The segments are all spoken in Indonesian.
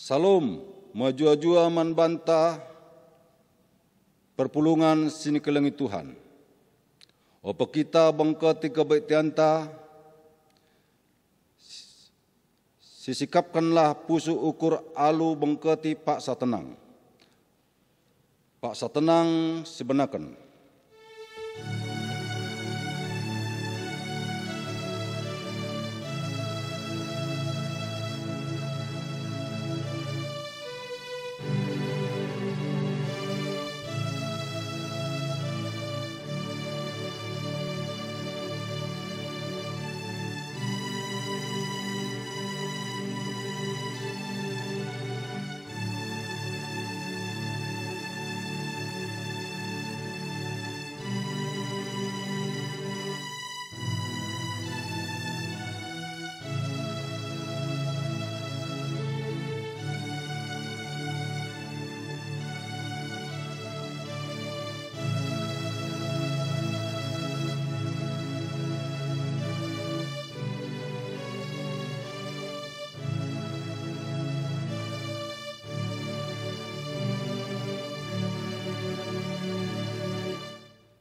Salom, majua-jua man banta, perpulungan sini kelengi Tuhan. Opa kita bangkati kebaitianta, sisikapkanlah pusu ukur alu bangkati pak satenang. Pak satenang sebenakan.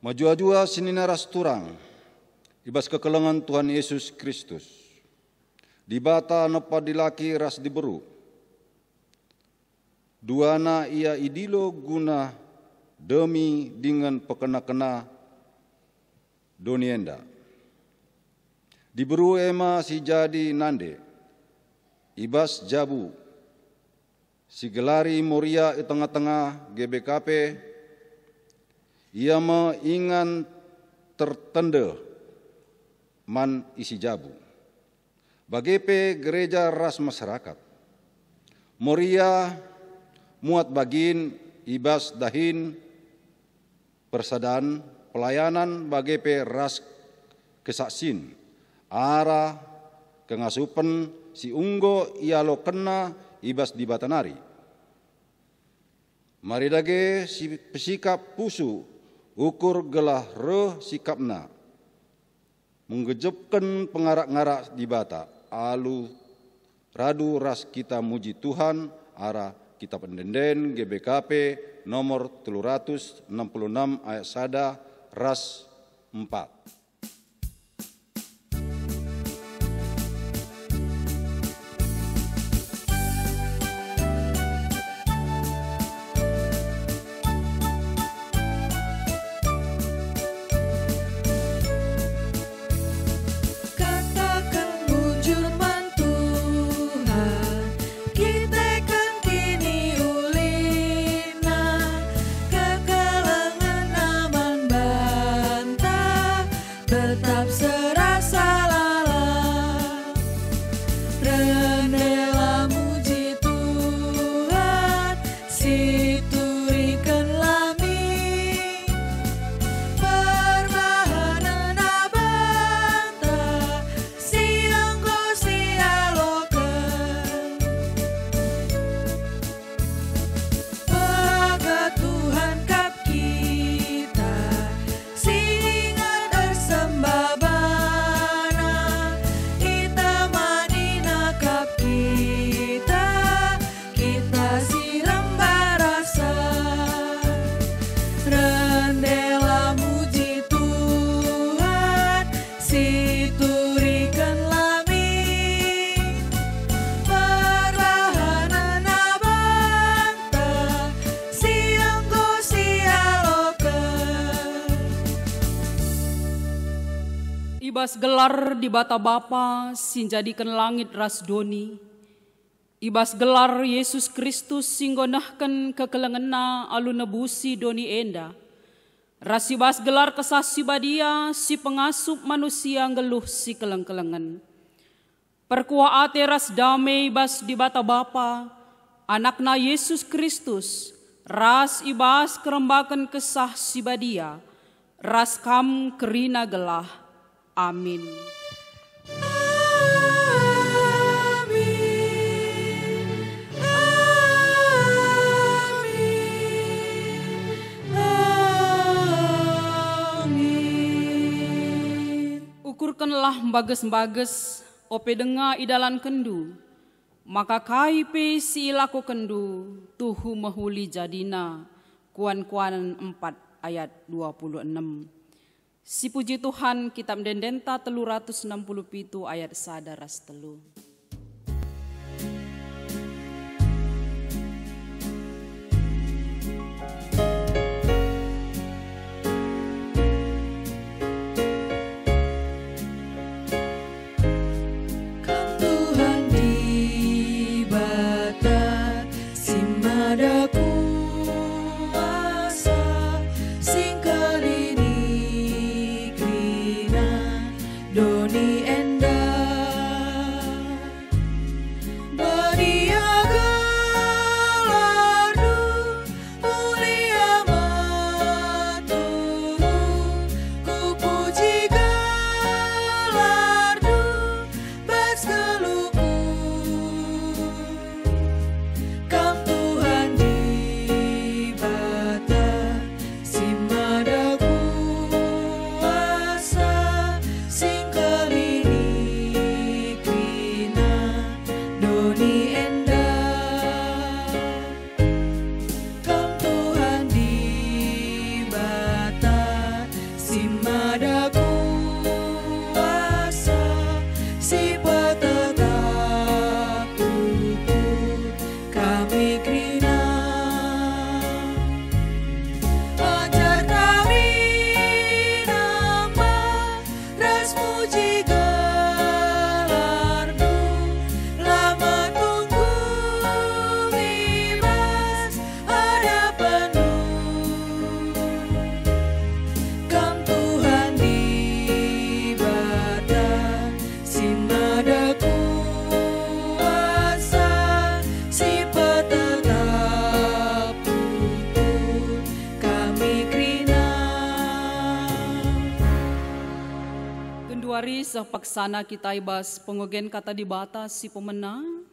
Majua-jua sininaras turang, ibas kekelengan Tuhan Yesus Kristus. Di bata nepa dilaki ras diberu. Duana ia idilo guna demi dengan pekena-kena donienda. Diberu ema si jadi nande, ibas jabu, si gelari moria di tengah-tengah GBKP, ia mengingan tertende man isi jabu. Bagepe gereja ras masyarakat. Moria muat bagin ibas dahin persadaan pelayanan bagepe ras kesaksin. Ara kengasupen si unggo ialo kena ibas di batanari. Mari dage si pesikap pusu ukur gelah reh sikapna, menggejepkan pengarak-ngarak di bata, alu radu ras kita muji Tuhan, arah kita pendenden GBKP nomor 366 ayat sada ras 4. Ibas gelar di bata Bapa sinjadikan langit ras doni. Ibas gelar Yesus Kristus singgonahkan kekelengena alu nebusi doni enda. Ras ibas gelar kesasi badia si pengasup manusia ngeluh si keleng-kelengan. Perkua ate ras damai ibas di bata Bapa, anakna Yesus Kristus, ras ibas kerembakan kesah si badia, ras kam kerina gelah. Amin. Ukurkanlah bages-bages ope denga idalan kendu. Maka kaipe si ilaku kendu tuhu mahuli jadina. Kuan-kuan 4 ayat 26. Si puji Tuhan kitab Dendenta 367 ayat 1-3. Paksana kita ibas pengogen kata dibata si pemenang.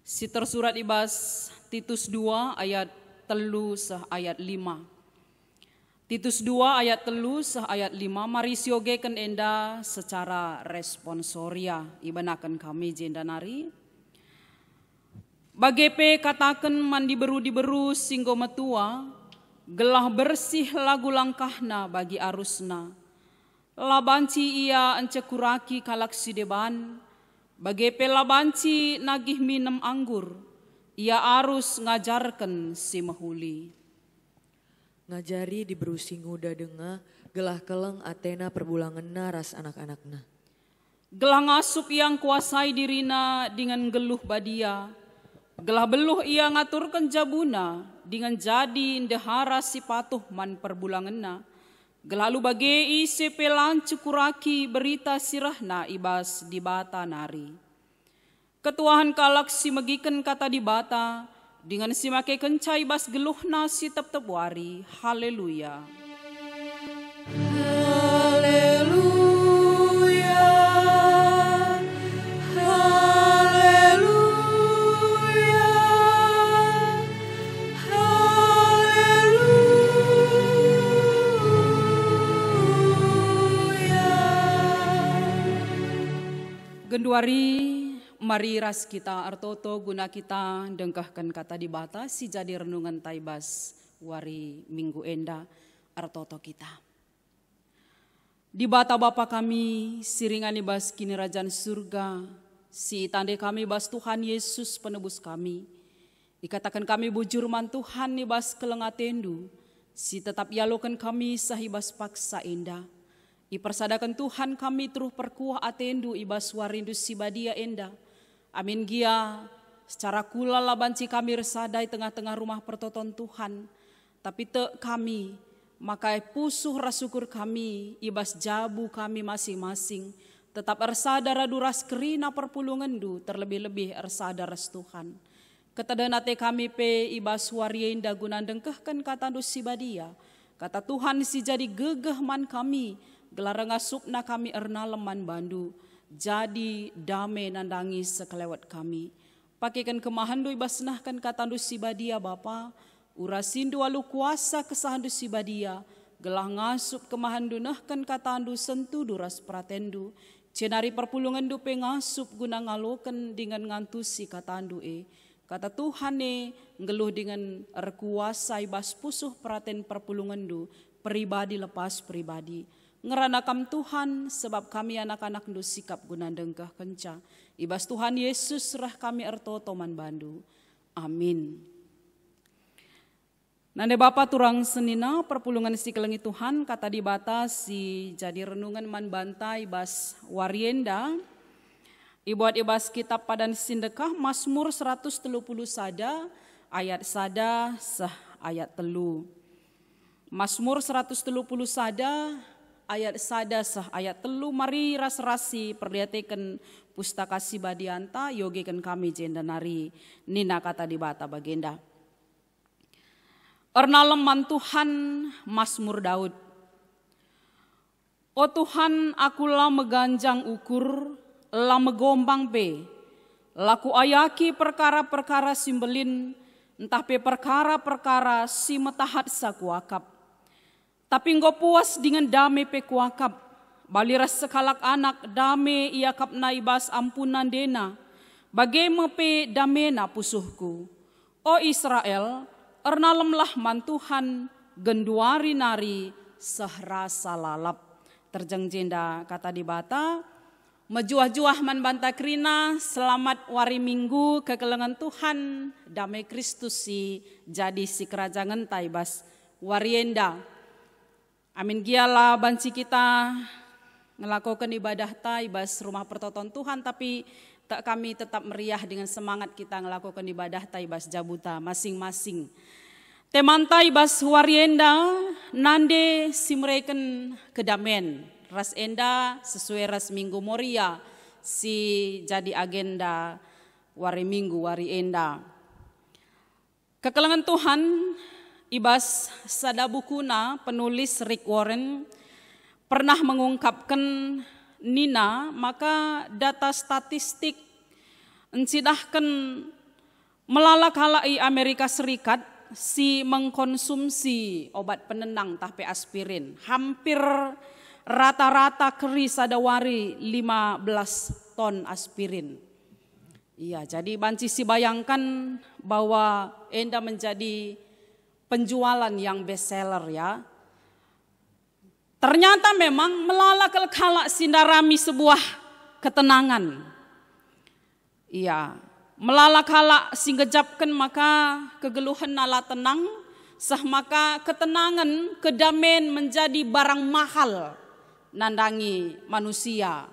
Si tersurat ibas Titus 2 ayat 3 ayat 5. Titus 2 ayat 3 ayat 5. Mari siogekan enda secara responsoria. Ibanakan kami jenda nari. Bagepe katakan mandi beru singgo metua. Gelah bersih lagu langkahna bagi arusna. Labanci ia encekuraki kalak sideban, bagepe labanci nagih minum anggur, ia arus ngajarkan si mahuli. Ngajari di berusi nguda denga, gelah keleng Athena perbulanganna ras anak-anakna. Gelah ngasup yang kuasai dirina dengan geluh badia, gelah beluh ia ngaturkan jabuna, dengan jadi ndehara si patuh man perbulanganna. Gelalu bagi isi pelan cukuraki berita sirahna ibas dibata nari. Ketuahan kalak si megiken kata dibata, dengan si make kencai ibas geluhna si tep-tep wari. Haleluya. Haleluya. Genduari mari ras kita artoto guna kita dengkahkan kata dibata si jadi renungan taibas wari minggu enda artoto kita. Dibata Bapa kami siringan ibas kini rajaan surga si tande kami bas Tuhan Yesus penebus kami. Dikatakan kami bujur man Tuhan ibas kelengatendu si tetap yalokan kami sahibas paksa indah. Ipersadakan Tuhan kami teruh perkuah atendu ibas warindu sibadia enda. Amin gia secara kula labanci kami resadai tengah-tengah rumah pertoton Tuhan. Tapi te kami makai pusuh rasukur kami ibas jabu kami masing-masing. Tetap ersada raduras kerina perpulungandu terlebih-lebih ersada ras Tuhan. Ketedanate kami pe ibas warienda gunan dengkehkan katandu sibadia. Kata Tuhan si jadi gegeh man kami. Gelarang asupna kami erna leman bandu. Jadi damai nandangi sekelewat kami. Pakaikan kemahandu ibasnahkan katandu sibadia Bapa. Urasindu alu kuasa kesahandu sibadia. Gelah ngasup kemahandu nahkan katandu sentu duras pratendu. Cenari perpulungan du pengasup guna ngaloken dengan ngantusi katandu kata Tuhan ngeluh dengan erkuasa ibas pusuh peraten perpulungan du pribadi lepas pribadi. Ngeranakam Tuhan sebab kami anak-anak du sikap guna dengkah kenca. Ibas Tuhan Yesus rah kami ertotoman bandu. Amin. Nande Bapa turang senina perpulungan si kelengi Tuhan kata dibatasi jadi renungan man bantai bas warienda. Ibuat ibas kitab padan sindekah Mazmur 130 sada ayat sada sah ayat telu. Mazmur 130 sada ayat sada sah ayat telu mari ras-rasi perlihatkan pustaka si badianta yogekan kami jendanari nina kata dibata bagenda. Ernalem Tuhan Mazmur Daud. O Tuhan akulah meganjang ukur, la megombang pe, laku ayaki perkara-perkara simbelin, entah pe perkara-perkara si metahat sa kuakap. Tapi engkau puas dengan dame pe kuakap, baliras sekalak anak dame ia kap naibas ampunan dena, bagaimana pe damena pusuhku. O Israel, ernalemlah mantuhan genduari nari sehrasa lalap. Terjeng jenda kata dibata, mejuah-juah man banta krina, selamat wari minggu kekelengan Tuhan, damai Kristus si jadi si kerajaan taibas warienda. Amin giala banci kita ngelakukan ibadah taibas rumah pertoton Tuhan, tapi kami tetap meriah dengan semangat kita ngelakukan ibadah taibas jabuta masing-masing. Teman taibas warienda nande simreken kedamen ras enda sesuai ras minggu moria si jadi agenda wari minggu wari enda. Kekelengan Tuhan ibas sadabukuna penulis Rick Warren pernah mengungkapkan nina maka data statistik encidahkan melalak-halai Amerika Serikat si mengkonsumsi obat penenang tapi aspirin hampir rata-rata keri sadawari 15 ton aspirin. Iya, jadi banci si bayangkan bahwa enda menjadi penjualan yang best seller ya. Ternyata memang melalak-halak sindarami sebuah ketenangan. Iya, melalak-halak singgejapkan maka kegeluhan nala tenang, sah maka ketenangan, kedamaian menjadi barang mahal nandangi manusia.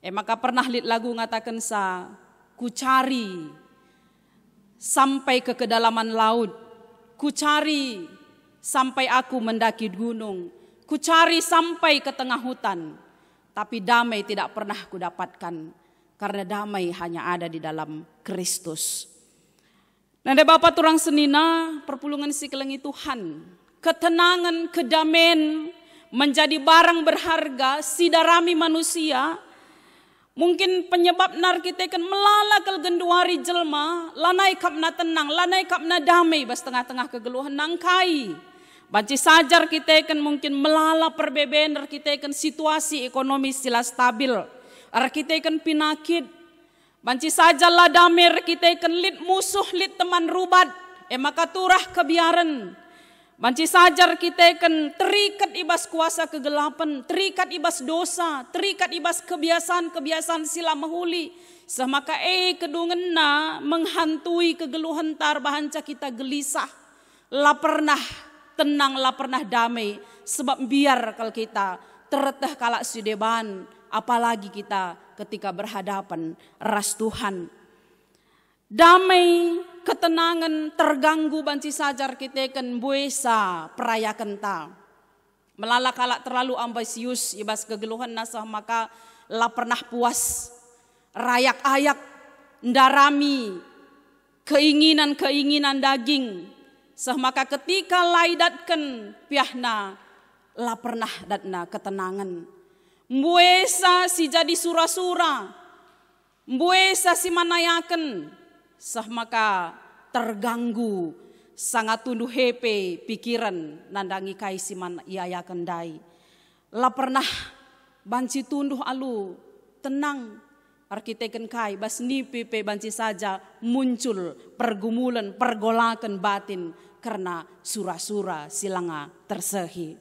Maka pernah lit lagu ngatakan sa, ku cari sampai ke kedalaman laut, ku cari sampai aku mendaki gunung, ku cari sampai ke tengah hutan, tapi damai tidak pernah ku dapatkan. Karena damai hanya ada di dalam Kristus. Nanda Bapak turang senina perpulungan si kelengi Tuhan. Ketenangan, kedamaian menjadi barang berharga sidarami manusia. Mungkin penyebab nar kita kan melalakal genduari jelma. Lanai kapna tenang, lanai kapna damai bas tengah-tengah kegeluhan nangkai. Banci sajar kita kan mungkin melala perbedaan kita kan situasi ekonomi sila stabil. Kita ikan pinakit, banci saja lah damir kita ikan lit musuh lit teman rubat, maka turah kebiaran. Banci sajar kita ikan terikat ibas kuasa kegelapan, terikat ibas dosa, terikat ibas kebiasaan-kebiasaan sila mahuli. Semaka kedungen na menghantui kegeluhan tar bahanca kita gelisah, lah pernah tenang, lah pernah damai, sebab biar kalau kita tereteh kalak sideban. Apalagi kita ketika berhadapan ras Tuhan. Damai, ketenangan, terganggu banci sajar kita kan buesa perayakan ta. Melalak-alak terlalu ambisius ibas kegeluhan nasah maka lah pernah puas. Rayak-ayak, ndarami, keinginan-keinginan daging. Sah maka ketika laidatkan piahna lah pernah datna ketenangan. Mbuesa si jadi sura-sura, mbuesa si manayaken, sah maka terganggu sangat tunduh hepe pikiran nandangi kai si man iayaken dai. Lah pernah banci tunduh alu tenang. Arkiteken kai bas nipi pe banci saja muncul pergumulan pergolakan batin karena sura-sura silanga tersehi.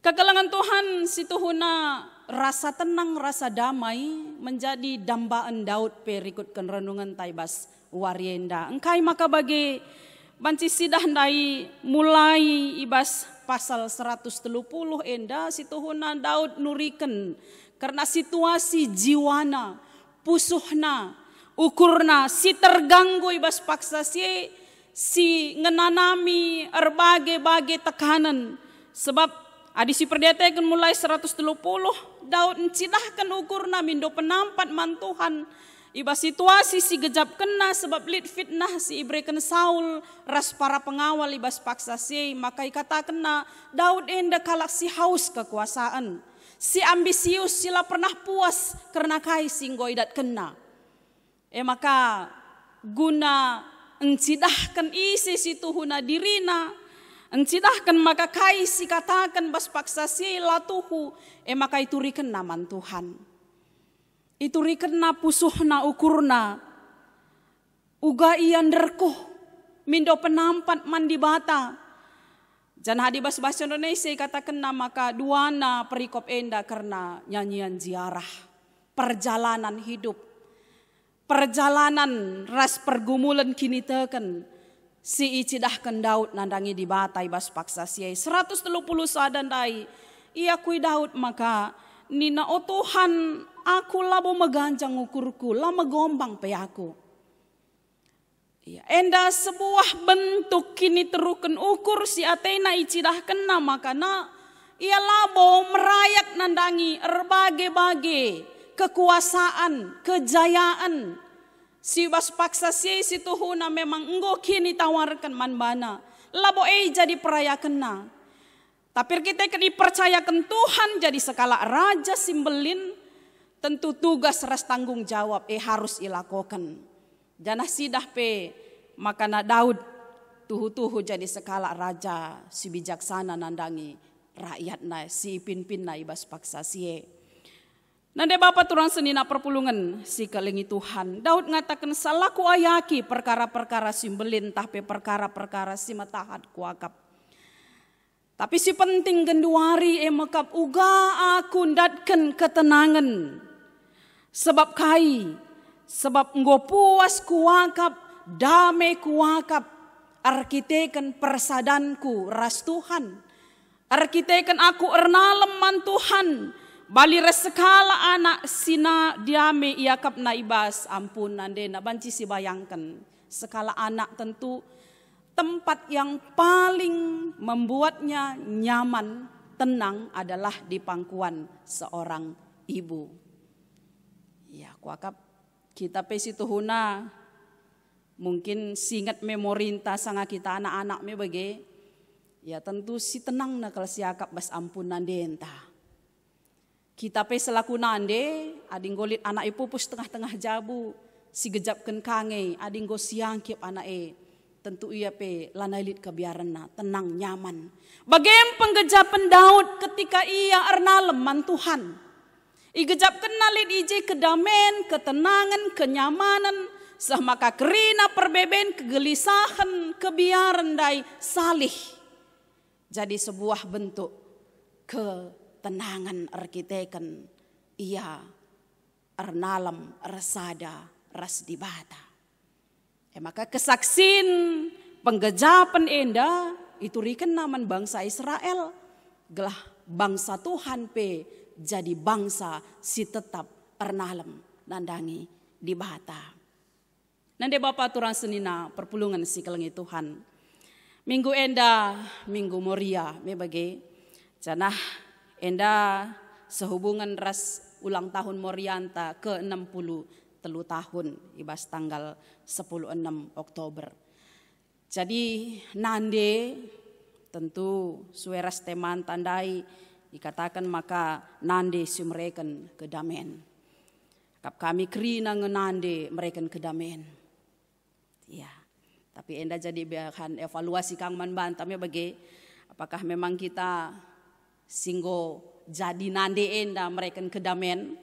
Kegelangan Tuhan situhuna rasa tenang, rasa damai menjadi dambaan Daud perikutkan renungan taibas warienda. Engkai maka bagi banci sidah ndai mulai ibas pasal 130 enda situhuna Daud nuriken karena situasi jiwana, pusuhna, ukurna, si terganggu ibas paksa si ngenanami berbagai-bagai tekanan. Sebab adisi perdetekan mulai 130 Daud encidahkan ukurna mindo penampat mantuhan. Iba situasi si gejap kena sebab lid fitnah si ibrekan Saul ras para pengawal ibas paksa maka kata kena Daud enda kalak si haus kekuasaan. Si ambisius sila pernah puas karena kai singgoidat kena. Maka guna encidahkan isi situhuna dirina, encidahkan maka kai si katakan bas paksa latuhu, maka iturikan naman Tuhan. Iturikan na pusuhna ukurna, uga iyan derkuh, mindo penampat mandi bata. Jan hadi bas bahasa Indonesia katakan maka duana perikop enda karena nyanyian ziarah, perjalanan hidup, perjalanan ras pergumulan kini teken si icidahkan Daud nandangi di batai bas paksa siai 130 sadan dai ia kui Daud maka nina o Tuhan aku labo meganjang ukurku lama gombang pe aku. Ya, enda sebuah bentuk kini teruken ukur si Athena icidahkan nama karena ia labo merayak nandangi berbagai-bagai kekuasaan, kejayaan. Si bas paksa si situhuna memang enggo kini tawarkan manbana. Labo jadi perayakan na. Tapi kita dipercayakan Tuhan jadi sekala raja simbelin. Tentu tugas ras tanggung jawab harus ilakokan. Janah sidah pe maka na Daud tuhu-tuhu jadi sekala raja si bijaksana nandangi rakyat na si pimpin na ibas paksa sie. Nande Bapa turang senina perpulungan si kelingi Tuhan. Daud ngatakan salaku ayaki perkara-perkara simbelin tapi perkara-perkara si matahat kuakap. Tapi si penting genduari makap uga aku ndatken ketenangan. Sebab kai, sebab nggo puas kuakap, damai kuakap, arkiteken persadanku ras Tuhan. Arkiteken aku ernalem man Tuhan. Bali resekala anak sina diame iakap na ibas ampun nande na banci si bayangkan. Sekala anak tentu tempat yang paling membuatnya nyaman, tenang adalah di pangkuan seorang ibu. Ya, kuakap kita pesi tuhuna mungkin singat memorinta sanga kita anak-anak me bage. Ya tentu si tenang na kalau siakap bas ampun nande entah. Kita pe selaku nande ading golit anak ipupus tengah-tengah jabu si gejapkan kange ading go siangkip anak tentu ia pe lanailit kebiaranna tenang nyaman. Bagaimana penggejapan Daud ketika ia ernalem man Tuhan. Igejapkan nalit ije kedamen, ketenangan, kenyamanan, semaka kerina perbeben, kegelisahan, kebiaran dai salih. Jadi sebuah bentuk ketenangan arkiteken ia ernalem, resada, ras dibata. Maka kesaksin penggejapan enda itu riken naman bangsa Israel. Gelah bangsa Tuhan pe jadi bangsa si tetap ernalem nandangi di bata. Nande Bapa turang senina perpulungan si kelengi Tuhan. Minggu enda, minggu moria mebage. Janah enda sehubungan ras ulang tahun Morianta ke-63 tahun ibas tanggal 10-6 Oktober. Jadi nande tentu sueras teman tandai dikatakan maka nande sumreken kedamen. Kap kami kerina ngenande mereka kedamen. Ya, tapi enda jadi bahan evaluasi kang man bantamnya bagi apakah memang kita singgo jadi nande enda mereka kedamen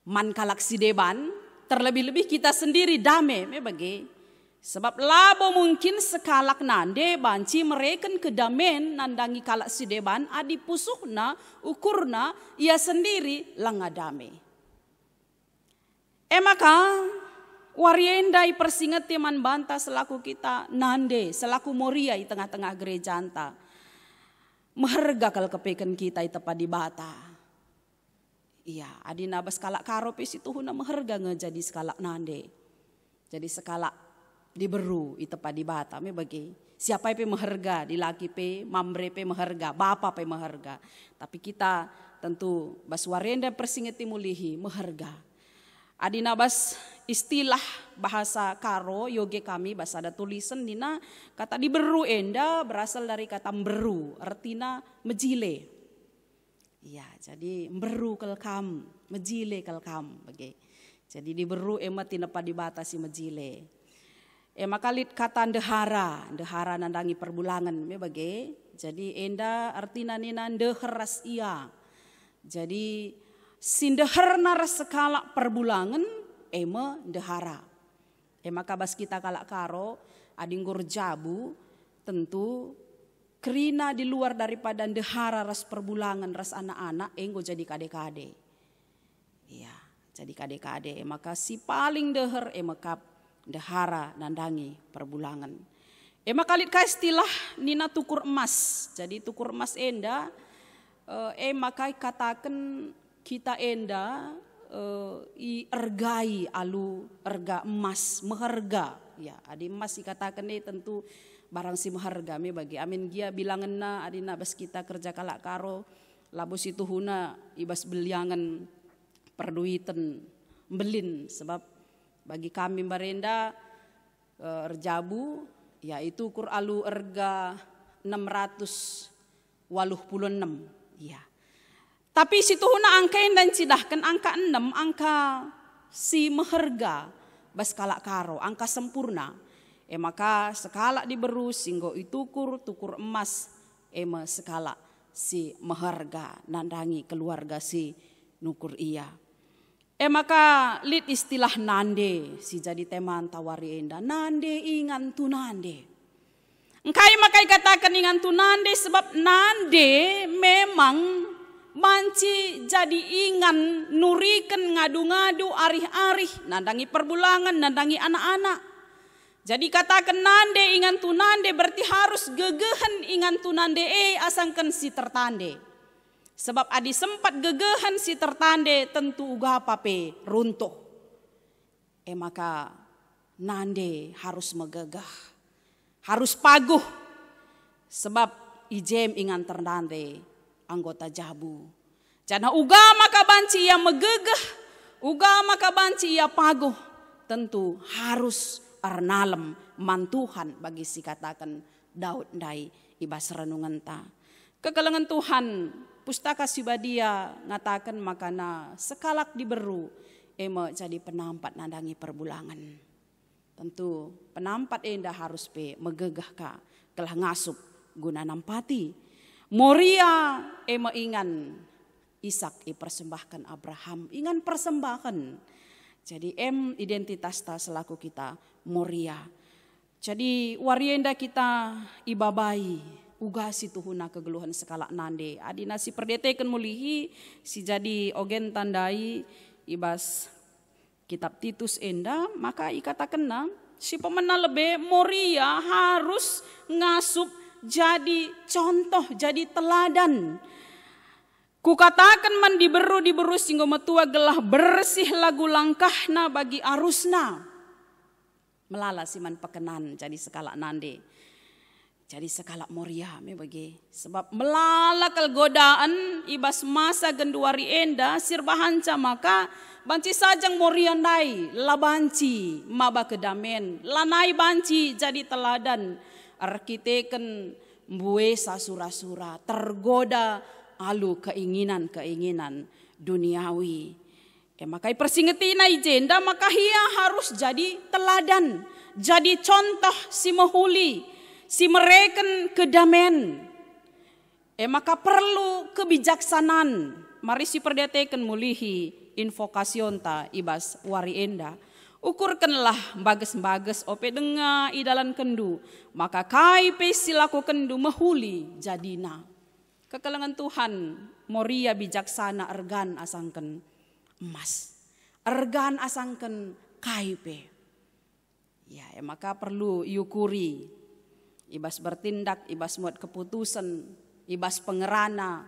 Man kalak si deban, terlebih-lebih kita sendiri damai bagi. Sebab labo mungkin sekalak nande banci mereken kedamen nandangi kalak si deban adi pusuhna ukurna ia sendiri langa damai. Maka wariendai persingat teman banta selaku kita nande selaku moria di tengah-tengah gereja anta. Meherga kal kepeken kita itepa di bata. Iya, adi nabas kalak karopis itu huna meherga ngejadi sekalak nande. Jadi sekalak diberu itepa di bata me bagi. Siapa pe meherga, di laki pe, mambre pe meherga, bapa pe meherga. Tapi kita tentu bas warienda persingeti mulihi meherga. Adi nabas istilah bahasa karo yoge kami bahasa ada tulisan dina kata diberu enda berasal dari kata beru artinya mejile. Iya, jadi beru kelkam, mejile kelkam bagi. Jadi diberu ema tinepa dibatasi mejile. Ema kalit kata ndehara nandangi perbulangan me bagi. Jadi enda artina nina ndeheras ia. Jadi sindeher naras sekala perbulangan ema ndehara. Ema kabas kita kalak karo adinggur jabu tentu kerina di luar daripada ndehara ras perbulangan ras anak-anak enggo jadi kade-kade. Iya, jadi kade-kade. Maka si paling deher emakap ndehara nandangi perbulangan. Kalit ka istilah nina tukur emas. Jadi tukur emas enda makai katakan kita enda ergai alu erga emas meherga. Ya, adi emas dikatakan tentu barang si meharga me bagi amin gia bilangenna adina bas kita kerja kalak karo labus itu huna ibas beliangan perduiten belin sebab bagi kami barenda erjabu yaitu kur alu erga 686 ya. Tapi situ huna angka dan cidahkan angka 6 angka si meharga bas kalak karo angka sempurna. Maka sekala diberu singgo itukur tukur emas sekala si meharga nandangi keluarga si nukur ia. Maka lit istilah nande si jadi teman tawari enda nande ingan tu nande. Engkai makai katakan ingan tu nande sebab nande memang manci jadi ingan nurikan ngadu-ngadu arih-arih nandangi perbulangan nandangi anak-anak. Jadi katakan nande ingan tu nande berarti harus gegehen ingan tu nande asangkan si tertande. Sebab adi sempat gegehen si tertande tentu uga pape runtuh. Maka nande harus megegah. Harus paguh. Sebab ijem ingan tertande anggota jabu. Jana uga maka banci ia megegah. Uga maka banci ia paguh. Tentu harus arnalem mantuhan bagi si katakan Daud dai ibas renungan ta. Kekelengan Tuhan pustaka Sibadia ngatakan makana sekalak diberu ema jadi penampat nandangi perbulangan. Tentu penampat enda harus pe megegah ka kelah ngasup guna nampati. Moria ema ingan Ishak persembahkan Abraham ingan persembahan. Jadi identitas ta selaku kita Moria. Jadi warienda kita ibabai ugasi tuhuna kegeluhan sekala nande. Adi nasi perdeteken mulihi si jadi ogen tandai ibas kitab Titus enda maka ikatakenna si pemena lebe Moria harus ngasup jadi contoh jadi teladan. Kukatakan man diberu singgo metua gelah bersih lagu langkahna bagi arusna. Melala siman pekenan jadi sekala nande. Jadi sekala Moria me bagi. Sebab melala kal godaan ibas masa genduari enda sirbahanca maka banci sajang Moria nai labanci maba kedamen. Lanai banci jadi teladan. Arkiteken mbue sasura-sura tergoda alu keinginan duniawi. Makai persingetina ijenda maka ia harus jadi teladan, jadi contoh si mahuli, si mereken kedamen. Maka perlu kebijaksanaan. Mari si perdeteken mulihi invokasion ta ibas wari enda. Ukurkanlah bages-bages ope denga idalan kendu, maka kaipe silaku kendu mehuli jadina. Kekelengan Tuhan, moria bijaksana ergan asangken emas, ergan asangken kaipe. Ya, maka perlu yukuri, ibas bertindak, ibas muat keputusan, ibas pengerana.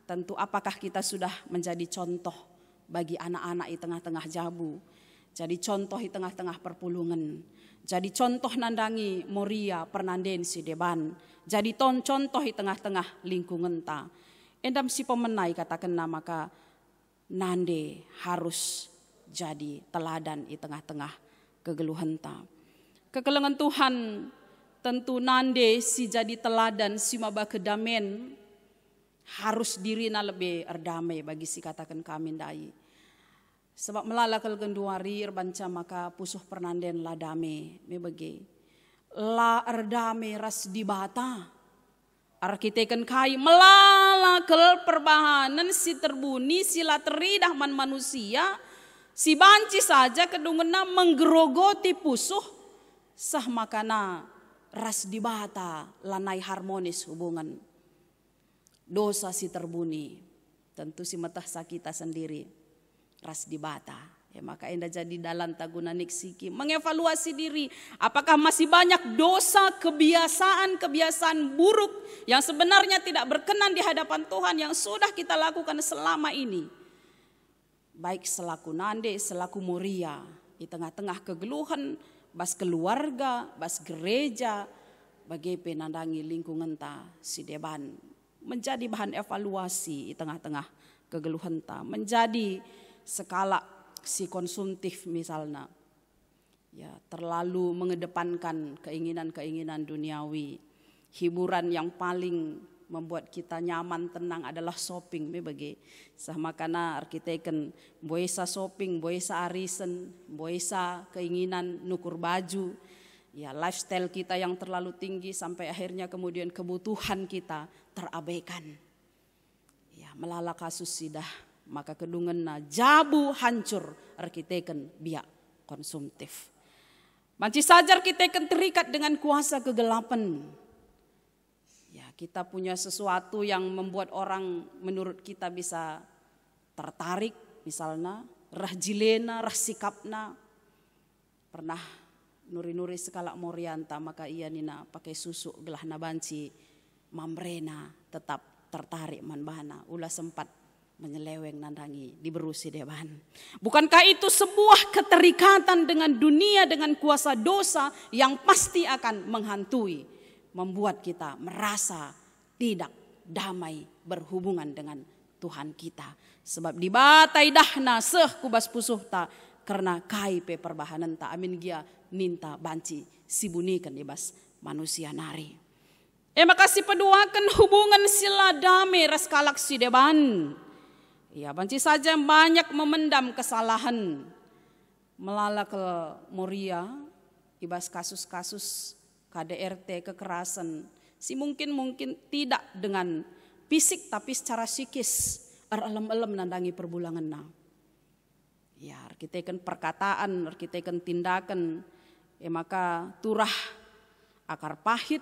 Tentu apakah kita sudah menjadi contoh bagi anak-anak di tengah-tengah jabu. Jadi contoh di tengah-tengah perpulungan. Jadi contoh nandangi moria pernanden si deban. Jadi contoh di tengah-tengah lingkungan ta. Endam si pemenai katakan maka nande harus jadi teladan di tengah-tengah kegeluhan ta. Kekelengan Tuhan tentu nande si jadi teladan si maba kedamen harus dirina lebih erdamai bagi si katakan kami dai. Sebab melalakal genduari erbanca maka pusuh pernanden la dame mebege la erdame ras dibata arkiteken kai melalakal perbahanan si terbuni sila teridah man manusia si banci saja kedungena menggerogoti pusuh sah makana ras dibata lanai harmonis hubungan dosa si terbuni tentu si metah sakita sendiri ras dibata. Ya, maka enda jadi dalam taguna niksiki mengevaluasi diri apakah masih banyak dosa kebiasaan buruk yang sebenarnya tidak berkenan di hadapan Tuhan yang sudah kita lakukan selama ini, baik selaku nande selaku moria di tengah-tengah kegeluhan bas keluarga bas gereja bagi penandangi lingkungan ta si deban menjadi bahan evaluasi di tengah-tengah kegeluhan ta, menjadi skala si konsumtif misalnya, ya terlalu mengedepankan keinginan-keinginan duniawi, hiburan yang paling membuat kita nyaman tenang adalah shopping, bagi sama karena arkiteken boesa shopping, boesa arisen, boesa keinginan nukur baju, ya lifestyle kita yang terlalu tinggi sampai akhirnya kemudian kebutuhan kita terabaikan, ya melala kasus sidah. Maka kedungan jabu hancur arkiteken biak konsumtif. Manci saja arkiteken terikat dengan kuasa kegelapan. Ya, kita punya sesuatu yang membuat orang menurut kita bisa tertarik, misalnya rah jilena, rah sikapna. Pernah nuri-nuri sekala morianta maka ia nina pakai susu gelah na banci mamrena tetap tertarik manbana ulah sempat menyeleweng nandangi diberusi deban. Bukankah itu sebuah keterikatan dengan dunia dengan kuasa dosa yang pasti akan menghantui, membuat kita merasa tidak damai berhubungan dengan Tuhan kita. Sebab dibatai dahna seh kubas pusuhta karena kaipe perbahanan ta amin gia ninta banci sibunikan ibas manusia nari. Makasih peduakan hubungan sila damai ras kalak si deban. Ya, banci saja banyak memendam kesalahan melala ke moria, ibas kasus-kasus KDRT kekerasan. Si mungkin tidak dengan fisik tapi secara psikis erelem-elem nandangi perbulangan na. Ya, arkiteken perkataan, arkiteken tindakan, maka turah akar pahit,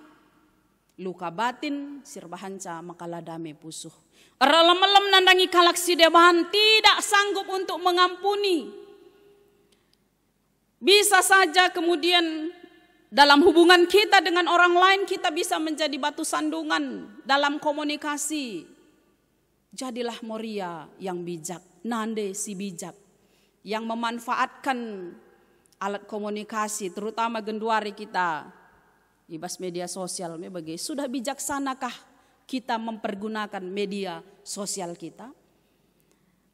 luka batin, sirbahanca makalah dame pusuh. Erelem-elem nandangi kalak si deban tidak sanggup untuk mengampuni. Bisa saja kemudian dalam hubungan kita dengan orang lain kita bisa menjadi batu sandungan dalam komunikasi. Jadilah moria yang bijak, nande si bijak, yang memanfaatkan alat komunikasi terutama genduari kita. Ibas media sosial bagi sudah bijaksanakah kita mempergunakan media sosial kita?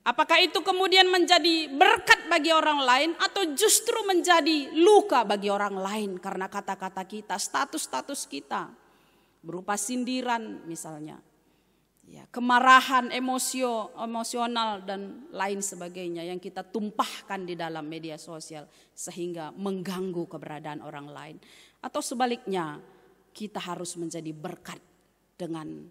Apakah itu kemudian menjadi berkat bagi orang lain atau justru menjadi luka bagi orang lain karena kata-kata kita, status-status kita berupa sindiran misalnya, ya, kemarahan emosional dan lain sebagainya yang kita tumpahkan di dalam media sosial sehingga mengganggu keberadaan orang lain. Atau sebaliknya kita harus menjadi berkat dengan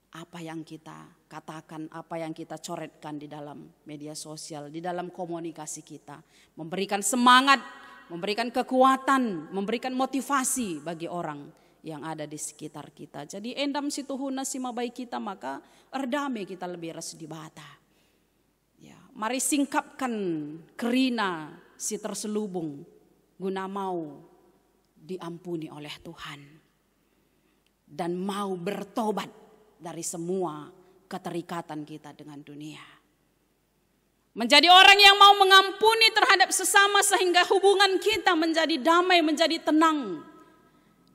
apa yang kita katakan, apa yang kita coretkan di dalam media sosial, di dalam komunikasi kita. Memberikan semangat, memberikan kekuatan, memberikan motivasi bagi orang yang ada di sekitar kita. Jadi endam situhuna si mabai kita, maka erdame kita lebih res di bata. Ya, mari singkapkan kerina si terselubung guna mau diampuni oleh Tuhan dan mau bertobat dari semua keterikatan kita dengan dunia. Menjadi orang yang mau mengampuni terhadap sesama sehingga hubungan kita menjadi damai, menjadi tenang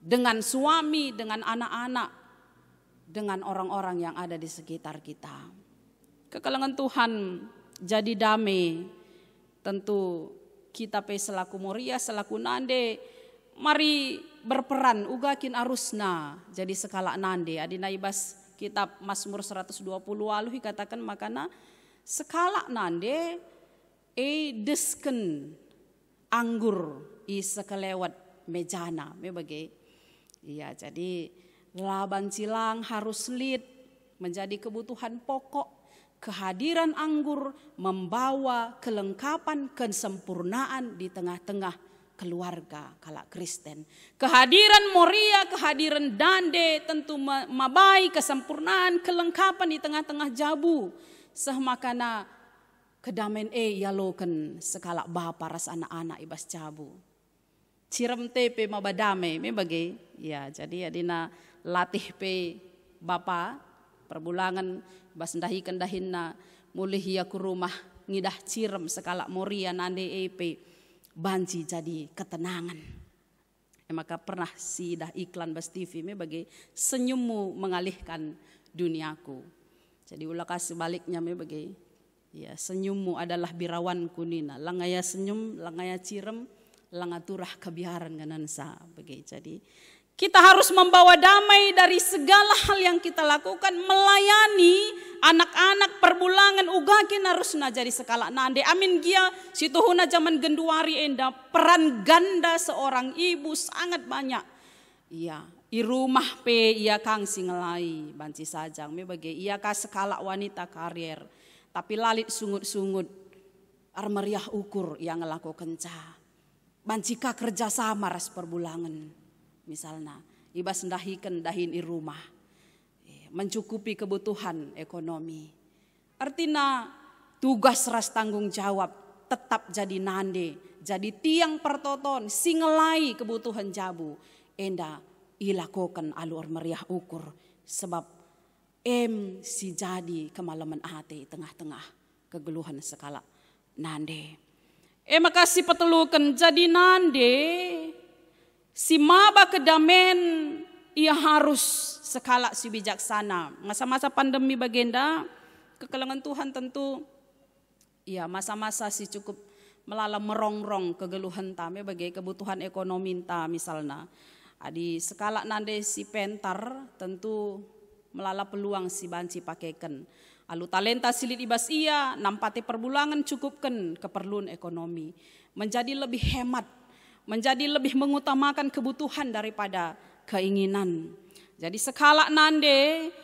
dengan suami, dengan anak-anak, dengan orang-orang yang ada di sekitar kita. Kekalangan Tuhan jadi damai, tentu kita selaku Moria, selaku Nande, mari berperan ugakin arusna jadi sekala nande. Adina ibas kitab Mazmur 120 aluhi katakan makana sekala nande desken anggur sekelewat mejana mebagai. Iya, jadi laban silang harus lead menjadi kebutuhan pokok. Kehadiran anggur membawa kelengkapan, kesempurnaan di tengah-tengah keluarga kala Kristen. Kehadiran Moria, kehadiran Dande tentu mabai kesempurnaan, kelengkapan di tengah-tengah jabu. Sehmakana kedamen yaloken sekala bapa ras anak-anak ibas jabu. Cirem tepe mabadame mebagai. Ya, jadi adina latih pe bapa perbulangan bas ndahikan dahinna mulih ya ku rumah ngidah cirem sekala Moria nande epe banci jadi ketenangan. Maka pernah si dah iklan Bas TV bagi senyummu mengalihkan duniaku. Jadi ulah kasih baliknya bagi ya senyummu adalah birawanku nina. Langaya senyum, langaya cirem, langaturah kebiaran ganansa bagi. Jadi kita harus membawa damai dari segala hal yang kita lakukan, melayani anak-anak perbulangan ugakin harus jadi sekala nande. Amin gia situhuna zaman genduari enda peran ganda seorang ibu sangat banyak. Iya, i rumah pe ia kang singelai banci sajang me bagi ia ka sekala wanita karier. Tapi lalit sungut-sungut armeriah ukur yang ngelakukan ca. Banci ka kerja sama ras perbulangan. Misalnya, ibas ndahikan dahin i rumah, mencukupi kebutuhan ekonomi. Artinya tugas ras tanggung jawab tetap jadi nande, jadi tiang pertoton, singelai kebutuhan jabu. Enda ilakokan alur meriah ukur sebab si jadi kemalaman hati tengah-tengah kegeluhan sekala nande. Makasih petelukan jadi nande. Si maba kedamen ia harus sekala si bijaksana. Masa-masa pandemi bagenda kekalangan Tuhan tentu ya masa-masa si cukup melala merongrong kegeluhan tame bagi kebutuhan ekonomi ta misalnya. Adi sekala nande si pentar tentu melala peluang si banci pakaikan. Alu talenta silit ibas ia nampati perbulangan cukupkan keperluan ekonomi. Menjadi lebih hemat. Menjadi lebih mengutamakan kebutuhan daripada keinginan. Jadi sekala nande,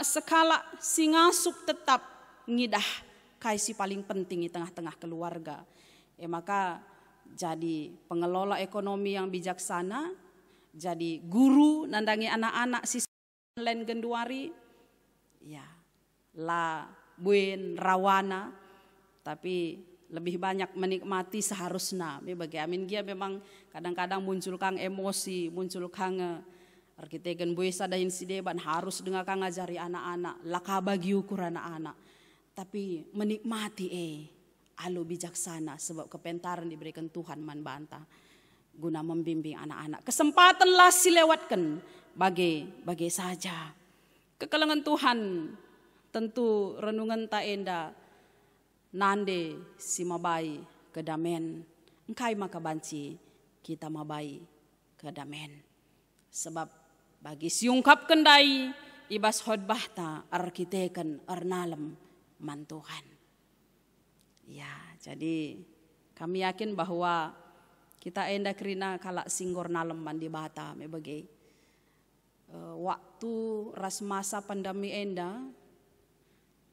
sekala singasuk tetap ngidah kaisi paling penting di tengah-tengah keluarga. Maka jadi pengelola ekonomi yang bijaksana, jadi guru nandangi anak-anak si lain genduari, ya la buen rawana, tapi lebih banyak menikmati seharusnya. Bagi amin dia memang kadang-kadang muncul kang emosi, muncul kang arkiteken buesa dahin si deban harus dengar kang ngajari anak-anak, laka bagi ukur anak-anak. Tapi menikmati alu bijaksana sebab kepentaran diberikan Tuhan man banta guna membimbing anak-anak. Kesempatanlah silewatkan bagi saja. Kekalangan Tuhan tentu renungan ta enda nande si mabai kedamen engkai maka banci kita mabai kedamen sebab bagi siungkap kendai ibas hodbah ta arkiteken arnalem man Tuhan. Ya, jadi kami yakin bahwa kita enda kerina kalak singgor nalem man di bata me bagi waktu ras masa pandemi enda,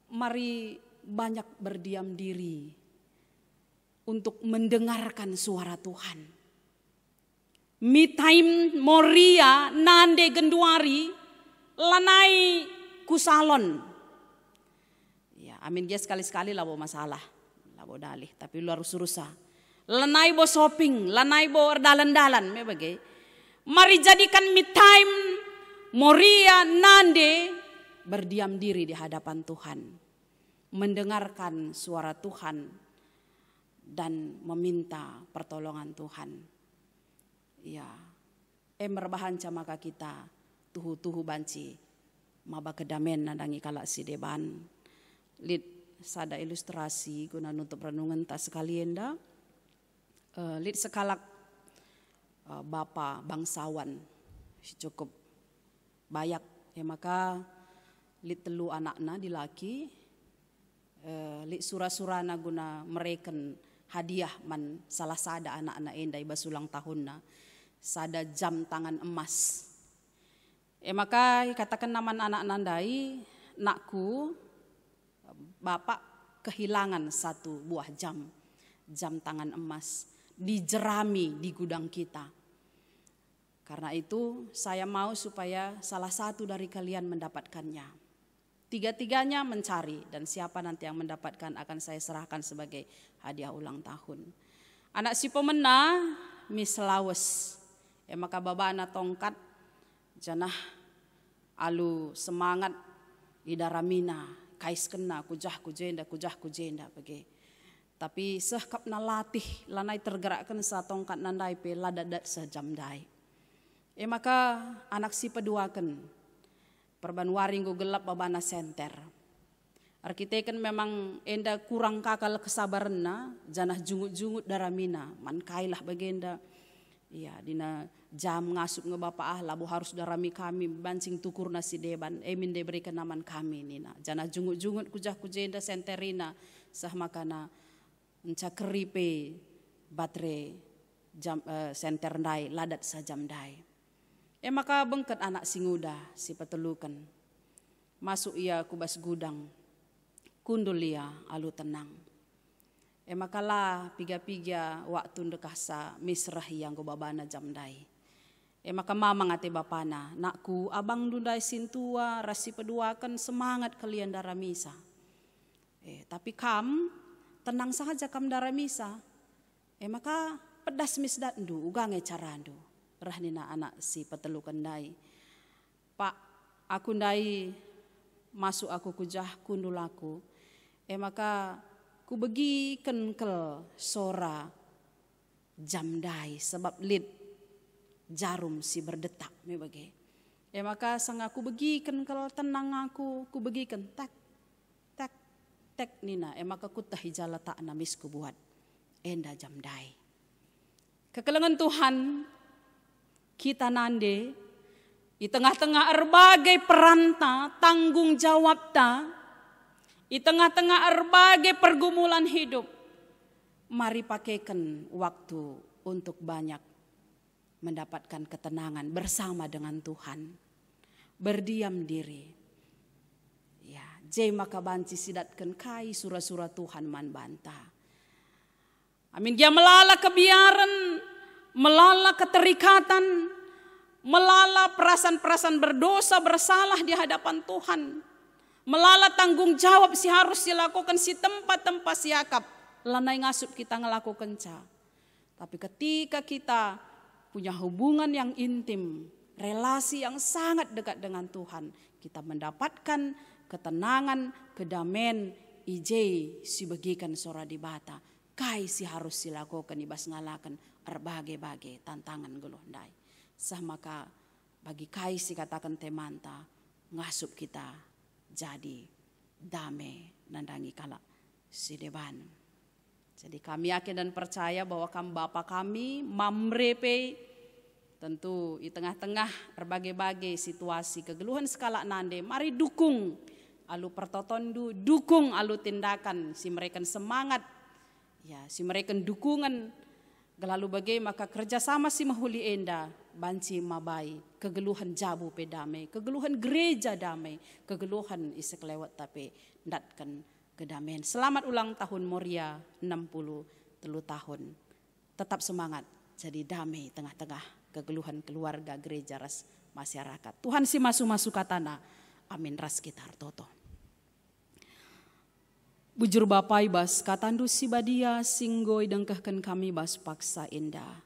mari banyak berdiam diri untuk mendengarkan suara Tuhan. Me time moria nande genduari lanai kusalon. Ya, amin dia sekali-sekali labo masalah, labo dalih, tapi lu harus urusa. Lanai bo shopping, lanai bo dalan-dalan, me bagai. Mari jadikan me time moria nande berdiam diri di hadapan Tuhan, mendengarkan suara Tuhan dan meminta pertolongan Tuhan. Ya, merbahanca maka kita tuhu banci maba kedamen nadangi kalak si deban. Lid sada ilustrasi guna nutup renungan tak sekalian dah. Lid sekalak bapa bangsawan cukup bayak. Maka lid telu anakna di laki. Lid surah-surana guna mereken hadiah man salah sada anak-anak endai basulang tahunna. Sada jam tangan emas. Maka katakan nama anak nandai, nakku, bapak kehilangan satu buah jam tangan emas, dijerami di gudang kita. Karena itu saya mau supaya salah satu dari kalian mendapatkannya. Tiga-tiganya mencari dan siapa nanti yang mendapatkan akan saya serahkan sebagai hadiah ulang tahun. Anak si pemena, Miss Lawes. Maka babana tongkat janah alu semangat idaramina kais kena kujah kujenda bagi. Tapi sehkap na latih lanai tergerakkan sa tongkat nandai pe ladadat sejam dai. Maka anak si peduakan perban waring go gelap babana senter. Arkiteken memang enda kurang kakal kesabaran na janah jungut-jungut daramina man kailah bagenda. Iya, dina jam ngasup nge bapa labu harus darami kami bancing tukur nasi deban min diberikan naman kami nina jana jungut-jungut kujah kujenda senterina sah makana encakeri pe batre jam senter dai ladat sajam dai. Maka bengket anak singuda si petelukan masuk ia kubas gudang kundul ia alu tenang. Makalah piga-piga waktu ndekasa misrah yang go babana jam dai. Maka mama ngate bapana, nakku abang dundai sintua rasi peduakan semangat kalian darah misa. Tapi kam tenang saja kam darah misa. Maka pedas misdat ndu ugange carandu. Rahnina anak si petelukan dai. Pak, aku dai masuk aku kujah kundul aku. Maka ku begi kenkel sora jam dai sebab lid jarum si berdetak me bagi. Maka sang aku begi kenkel tenang aku ku begi tak nina. Maka ku tahi jala tak namis ku buat enda jam dai. Kekelengan Tuhan kita nande di tengah-tengah berbagai peranta tanggung jawab ta. Di tengah-tengah berbagai pergumulan hidup, mari pakaikan waktu untuk banyak mendapatkan ketenangan bersama dengan Tuhan. Berdiam diri. Ya, jai maka banci sidatkan kai surah-surah Tuhan man banta. Amin dia melala kebiaran, melala keterikatan, melala perasaan-perasaan berdosa bersalah di hadapan Tuhan. Melala tanggung jawab si harus dilakukan si tempat-tempat siakap. Lanai ngasup kita ngelakukan ca. Tapi ketika kita punya hubungan yang intim, relasi yang sangat dekat dengan Tuhan, kita mendapatkan ketenangan, kedamaian, ijai si bagikan sora di bata. Kai si harus dilakukan ibas ngalakan berbagai-bagai tantangan geluh ndai. Sah maka bagi kai si katakan temanta ngasup kita jadi damai nandangi kalak si deban. Jadi kami yakin dan percaya bahwa kami Bapa kami mamrepe tentu di tengah-tengah berbagai-bagai situasi kegeluhan skala nande. Mari dukung alu pertotondu, dukung alu tindakan si mereka semangat. Ya, si mereka dukungan lalu bagai maka kerjasama si mahuli enda banci mabai, kegeluhan jabu pe damai, kegeluhan gereja damai, kegeluhan isek lewat tapi ndatkan kedamaian. Selamat ulang tahun Moria 63 tahun. Tetap semangat jadi damai tengah-tengah kegeluhan keluarga, gereja, ras masyarakat. Tuhan si masu-masu katana. Amin ras kita hartoto. Bujur bapai bas katandu si badia singgoi dengkahkan kami bas paksa indah.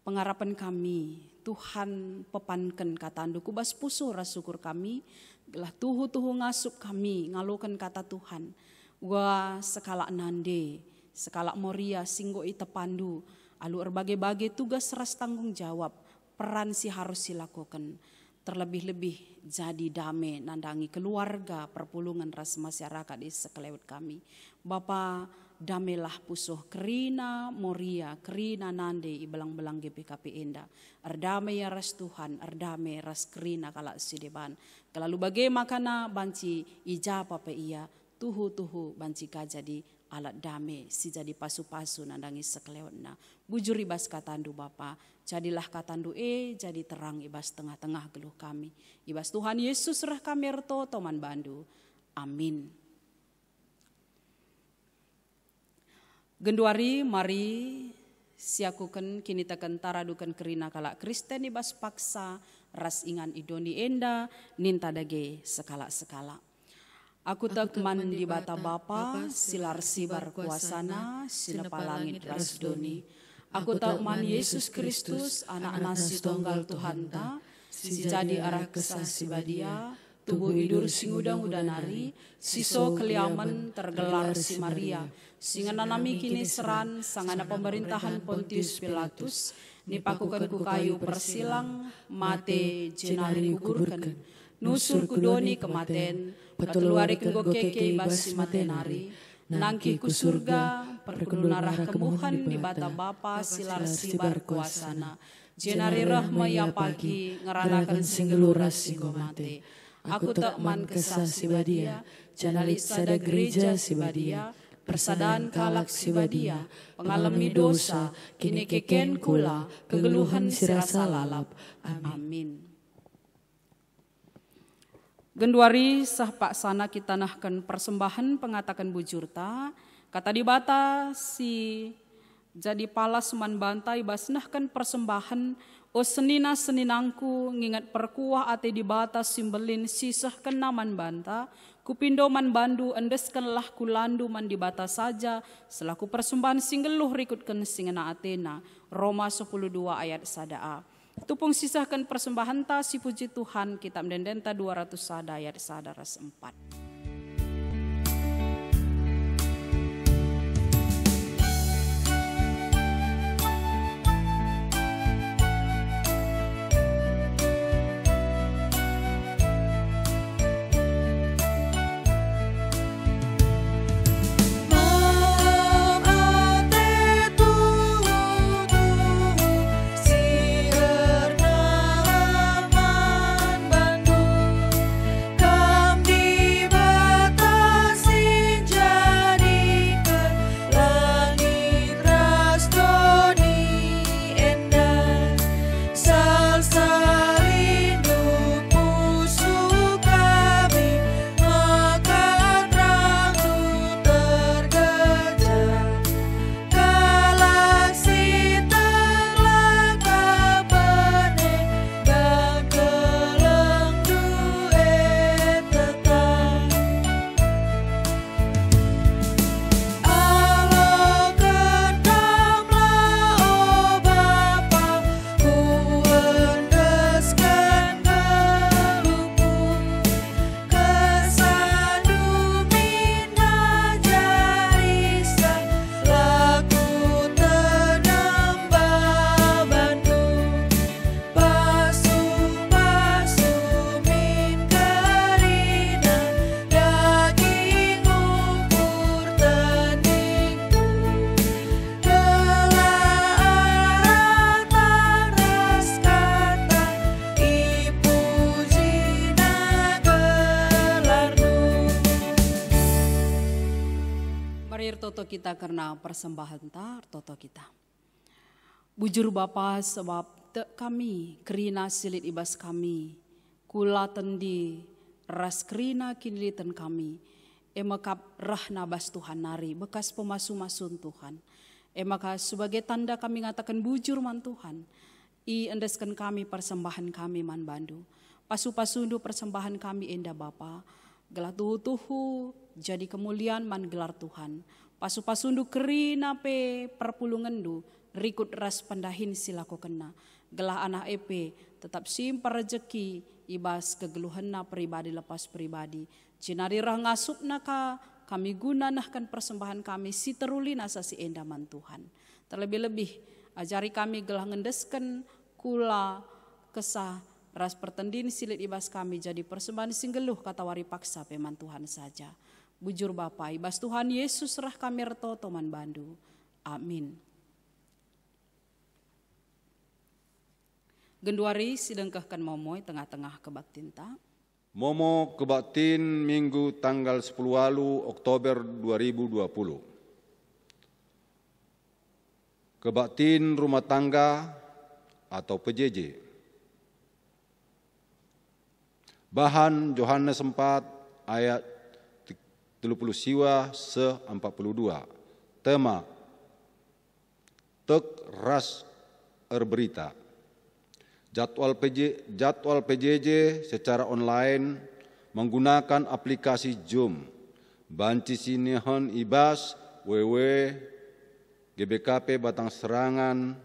Pengharapan kami Tuhan pepankan katandu kubas pusu ras syukur kami. Gelah tuhu-tuhu ngasup kami ngalukan kata Tuhan. Gua sekala nande, sekala Moria singgoi tepandu. Alu berbagai-bagai tugas ras tanggung jawab. Peran si harus dilakukan. Terlebih-lebih jadi damai nandangi keluarga perpulungan ras masyarakat di sekelewat kami. Bapa damailah pusuh kerina Moria, kerina nande ibelang-belang GBKP Enda. Erdamai ya ras Tuhan, erdamai ras kerina kalak sideban. Kelalu bagai makana banci ijapa pe iya, tuhu-tuhu banci ka jadi alat damai si jadi pasu-pasu nandangi sekelewatna. Bujur ibas katandu Bapa, jadilah katandu jadi terang ibas tengah-tengah geluh kami. Ibas Tuhan Yesus rah kami erto toman bandu. Amin. Genduari mari siakuken kini tekan taradukan kerina kalak Kristen ibas paksa ras ingan idoni enda ninta dage sekala-sekala. Aku tak man di bata Bapa, silar sibar kuasana, sinapa langit ras doni. Aku tak man Yesus Kristus, anak nasi tunggal Tuhan ta, si jadi arah kesah si badia, tubuh idur sing udang nari, siso keliaman tergelar si Maria, singana nami kini seran, sangana pemerintahan Pontius Pilatus, nipakukan ku kayu persilang, mate jenari kukurkan. Nusur kudoni kematen, patuluari kenggo keke basi matenari, nangki ku surga, perkundunarah kemuhan di bata Bapa silar sibar kuasana, jenari rahma ya pagi, ngeranakan singgeluras singgo mate. Aku tak man kesah si badia, janali sada gereja si badia, persadaan kalak si badia, pengalami dosa, kini keken kula, kegeluhan sirasa lalap. Amin. Genduari sah pak sana kita nahkan persembahan pengatakan bujurta. Kata di bata si jadi palas man bantai bas nahkan persembahan. O senina seninangku ngingat perkuah ate di bata simbelin sisah kenaman banta. Kupindo man bandu endeskanlah kulandu man di bata saja. Selaku persembahan singgeluh rikutkan singena Athena. Roma 10:2 ayat 1a. Tupung sisahkan persembahan ta si puji Tuhan kitab Dendenta 200 sada ayat 1 ras 4. Toto kita karena persembahan tar toto kita. Bujur Bapa sebab te kami kerina silit ibas kami, kula tendi ras kerina kinilitan kami, emakap rahna bas Tuhan nari, bekas pemasu-masun Tuhan. Maka sebagai tanda kami ngatakan bujur man Tuhan, i endeskan kami persembahan kami man bandu. Pasu-pasundu persembahan kami enda Bapa, gelar tuhu jadi kemuliaan man gelar Tuhan. Pasu-pasundu kerina pe perpulungandu, rikut ras pandahin silako kena. Gelah anak EP tetap simpar rejeki, ibas kegeluhanna pribadi lepas pribadi. Cinari rah ngasup naka, kami guna nahkan persembahan kami si terulin asa si endaman Tuhan. Terlebih-lebih ajari kami gelah ngendesken kula kesah ras pertendin silit ibas kami jadi persembahan singgeluh kata wari paksa peman Tuhan saja. Bujur Bapa ibas Tuhan Yesus rah kami retoto man bandu. Amin. Genduari sidengkahkan momoy tengah-tengah kebaktinta. Momo kebaktin Minggu tanggal 10 Oktober 2020. Kebaktin rumah tangga atau PJJ. Bahan Yohanes 4 ayat 30 siwa se-42. Tema Tek ras berita. Jadwal PJJ secara online menggunakan aplikasi Zoom. Banci sinihan ibas WW GBKP Batang Serangan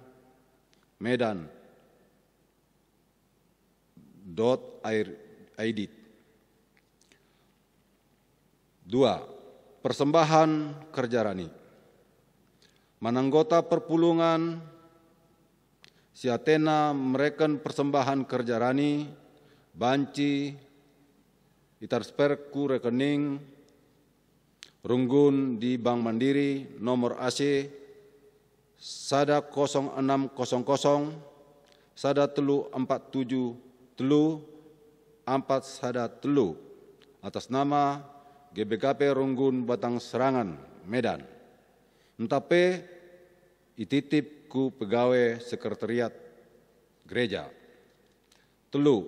Medan .id. 2. Persembahan kerja rani. Mananggota perpulungan si Athena mereken persembahan kerja rani, banci, ditransferku rekening, runggun di Bank Mandiri, nomor AC, sada 0600, sada telu 47 telu, 4 sada telu, atas nama GBKP Runggun Batang Serangan, Medan. Entape ititip ku pegawai sekretariat gereja. Telu,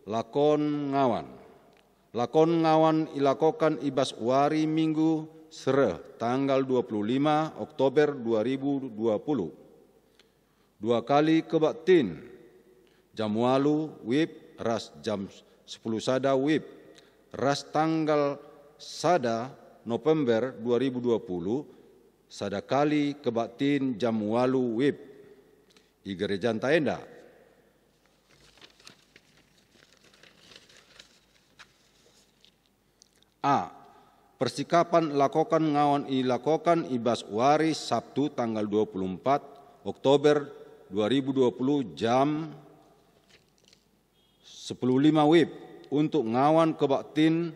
lakon ngawan. Lakon ngawan ilakokan ibas wari Minggu Sereh tanggal 25 Oktober 2020. 2 kali kebaktin, jam 8 WIB ras jam 10 sada WIB ras tanggal sada November 2020. Sada kali kebaktin jam 8 WIB di gereja Taenda. A. Persikapan lakokan ngawan ilakokan ibas wari Sabtu tanggal 24 Oktober 2020 jam 10.05 WIB untuk ngawan kebaktin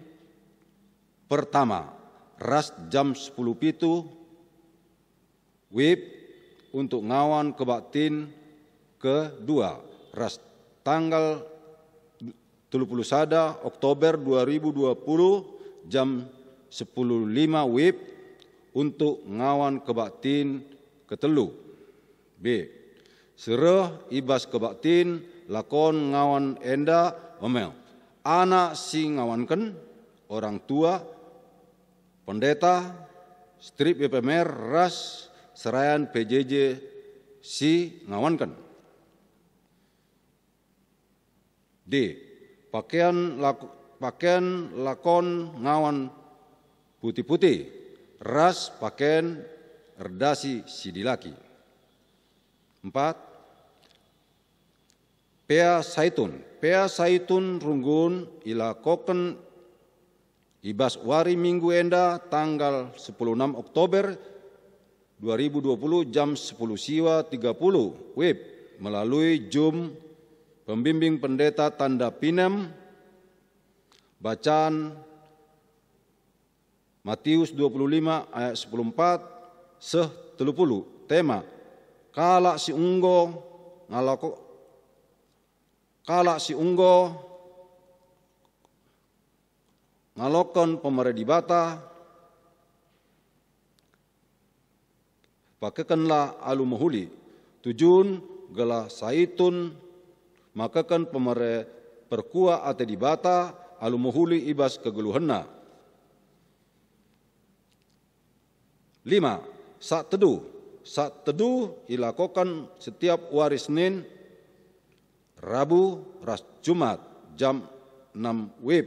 pertama ras jam 10.07 WIB untuk ngawan kebaktin kedua ras tanggal 30 sada Oktober 2020 jam 10.05 WIB untuk ngawan kebaktin ketelu. B. Sereh ibas kebaktin lakon ngawan enda omel. Anak si ngawankan, orang tua, pendeta, strip BPMR ras serayan PJJ si ngawankan. D. Pakaian lakon ngawan putih-putih ras pakaian erdasi si dilaki. 4. Pea saitun runggun ilakokan ibas wari Minggu enda tanggal 16 Oktober 2020 jam 10 siwa 30 WIB melalui Zoom pembimbing pendeta tanda pinem bacaan Matius 25 ayat 14 seh 30. Tema kala si unggo ngalokon pemeredibata pakekanlah alu mahuli. Tujuan gelah saitun makakan pemere perkua ate dibata alu muhuli ibas kegeluhenna. 5. Saat teduh. Saat teduh dilakukan setiap hari Senin, Rabu, ras Jumat jam 6 WIB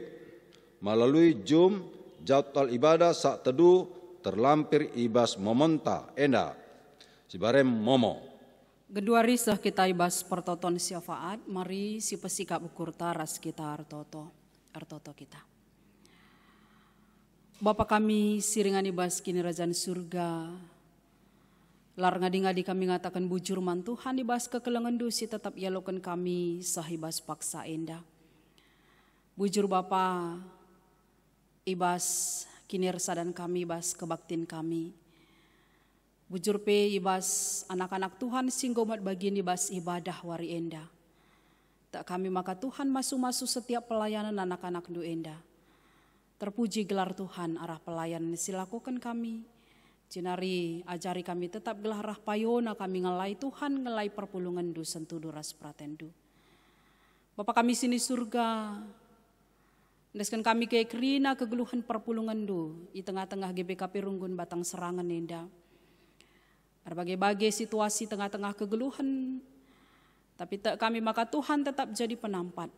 melalui Zoom. Jadwal ibadah saat teduh terlampir ibas momonta enda sibarem momo. Kedua risah kita ibas pertoton syafaat, mari si pesikap ukurta ras kita artoto kita. Bapa kami siringan ibas kini kerajaan surga, lar ngadi-ngadi kami ngatakan bujur man Tuhan ibas kekelengan dusi tetap yalokan kami sahibas paksa endah. Bujur Bapa ibas kini resadan kami ibas kebaktin kami. Bujur pe ibas anak-anak Tuhan singgomat bagian ibas ibadah wari endah. Tak kami maka Tuhan masuk-masuk setiap pelayanan anak-anak du endah. Terpuji gelar Tuhan arah pelayanan silakukan kami. Jinari ajari kami tetap gelar rah payona kami ngelai Tuhan ngelai perpulungan du sentuh duras pratendu. Bapa kami sini surga. Ndeskan kami ke kerina kegeluhan perpulungan du di tengah-tengah GBKP Runggun Batang Serangan enda. Berbagai-bagai situasi tengah-tengah kegeluhan. Tapi tak kami maka Tuhan tetap jadi penampat.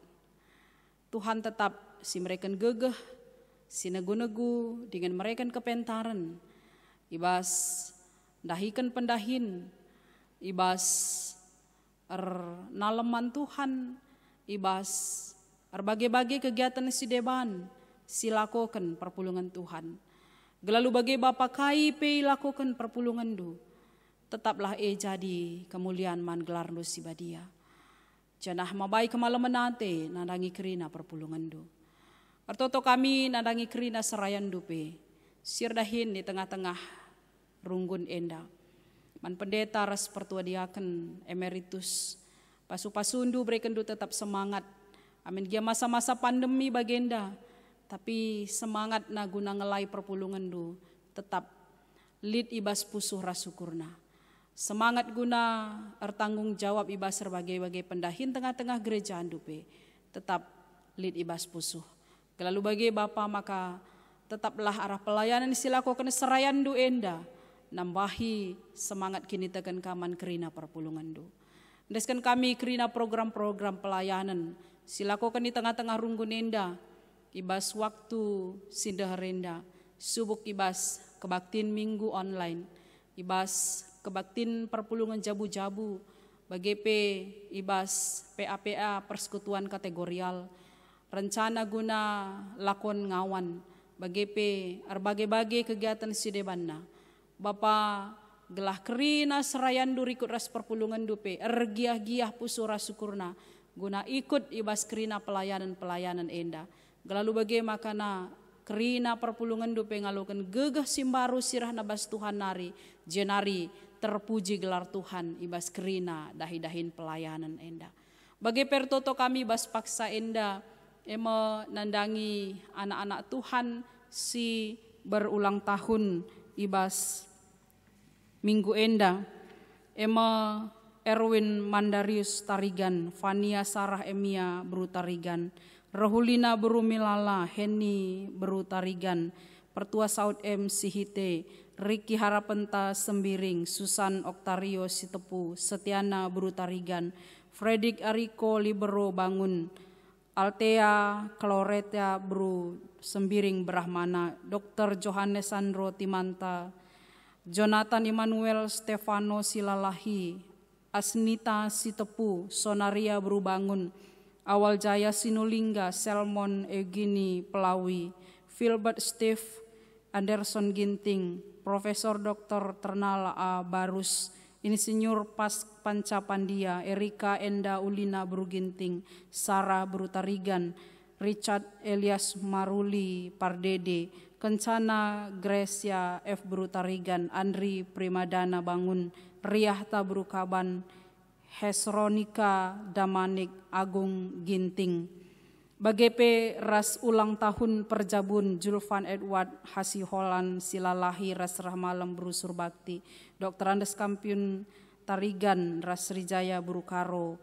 Tuhan tetap si mereka gegeh, si negu-negu dengan mereka kepentaran. Ibas dahikan pendahin, ibas naleman Tuhan, ibas berbagai-bagai kegiatan si deban, si lakukan perpulungan Tuhan. Gelalu bagai Bapa kai pe lakukan perpulungan du. Tetaplah jadi kemuliaan man gelar du si badia. Janah mabai kemalaman nate nandangi kerina perpulungan du. Artoto kami nandangi kerina serayan dupe. Sirdahin di tengah-tengah Runggun enda. Man pendeta ras pertua diaken emeritus. Pasu-pasundu berekendu tetap semangat. Amin dia masa-masa pandemi bagenda. Tapi semangat na guna ngelai perpulungan du. Tetap lid ibas pusuh rasukurna. Semangat guna ertanggung jawab ibas berbagai-bagai pendahin tengah-tengah gereja andupe. Tetap lid ibas pusuh. Kelalu bagi Bapa maka tetaplah arah pelayanan silakukan serayan du enda. Nambahi semangat kini tekan kaman kerina perpulungan du. Ndeskan kami kerina program-program pelayanan. Silakukan di tengah-tengah Runggun enda. Ibas waktu sindah renda. Subuk ibas kebaktin minggu online. Ibas kebaktin perpulungan jabu-jabu. BGP ibas PAPA persekutuan kategorial. Rencana guna lakon ngawan. BGP berbagai-bagai kegiatan sidebanna. Bapa gelah kerina serayan du ikut ras perpulungan dupe. Ergiah-giah pusura syukurna. Guna ikut ibas kerina pelayanan-pelayanan enda. Gelalu bagai makana kerina perpulungan dupe ngalukan gegah simbaru sirah nabas Tuhan nari. Jenari terpuji gelar Tuhan ibas kerina dahi-dahin pelayanan enda. Bagi pertoto kami ibas paksa enda. Ema nandangi anak-anak Tuhan si berulang tahun ibas minggu enda. Ema Erwin Mandarius Tarigan, Fania Sarah Emia Bru Tarigan, Rahulina Bru Milala, Heni Bru Tarigan, Pertua Saud M Sihite, Riki Harapenta Sembiring, Susan Oktario Sitepu, Setiana Bru Tarigan, Fredik Ariko Libero Bangun, Altea Kloreta Bru Sembiring Brahmana, Dr. Johannes Sandro Timanta, Jonathan Immanuel Stefano Silalahi, Asnita Sitepu, Sonaria Bru Bangun, Awal Jaya Sinulingga, Selmon Egini Pelawi, Philbert Steve, Anderson Ginting, Profesor Dr. Ternala A. Barus, Insinyur Pas Pancapandia, Erika Enda Ulina Bru Ginting, Sarah Bru Tarigan, Richard Elias Maruli Pardede, Kencana Grecia F. Bru Tarigan, Andri Primadana Bangun, Riahta Bru Kaban, Hesronika Damanik Agung Ginting. Bagepe ras ulang tahun perjabun Julvan Edward Hasiholan Silalahi ras rahmalam Bru Surbakti, Dr. Andes Kampiun Tarigan ras Rijaya buru Karo,